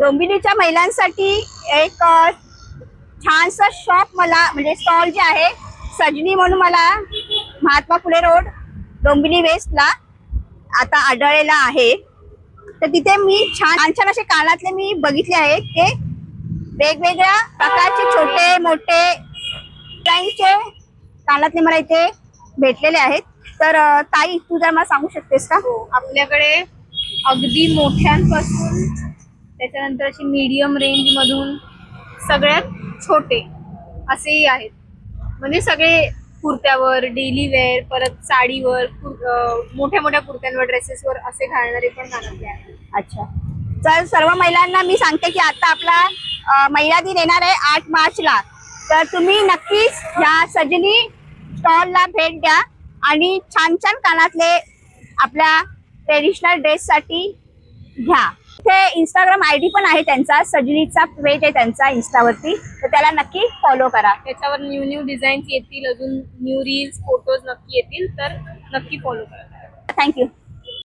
डोंबिवलीच्या महिलांसाठी एक छानसा शॉप मला म्हणजे स्टॉल जे आहे सजनी म्हणून मला महात्मा फुले रोड डोंबिवली वेस्टला आता आढळलेला आहे। तर तिथे मी छान छान असे कानातले मी बघितले आहेत ते वेगवेगळ्या प्रकारचे छोटे मोठे डिझाईनचे कानातले मला इथे भेटलेले आहेत। तर ताई तू जर मला सांगू शकतेस का? आपल्याकडे अगदी मोठ्यांपासून त्याच्यानंतर अशी मीडियम रेंज मधून सगळ्यात छोटे असेही आहेत, म्हणजे सगळे कुर्त्यावर डेली वेअर, परत साडीवर, मोठ्या मोठ्या कुर्त्यांवर, ड्रेसेसवर असे घालणारे पण कानातले आहेत। अच्छा, तर सर्व महिलांना मी सांगते की आता आपला महिला दिन येणार आहे 8 मार्चला, तर तुम्ही नक्कीच या सजनी स्टॉलला भेट द्या आणि छान छान कानातले आपल्या ट्रेडिशनल ड्रेससाठी घ्या। इथे इंस्टाग्राम ID पण आहे त्यांचा, सजनीचा पेज आहे त्यांचा इंस्टावरती, तर त्याला नक्की फॉलो करा। त्याच्यावर न्यू डिझाईन्स येतील, अजून न्यू रील्स फोटोज नक्की येतील, तर नक्की फॉलो करा। थँक्यू।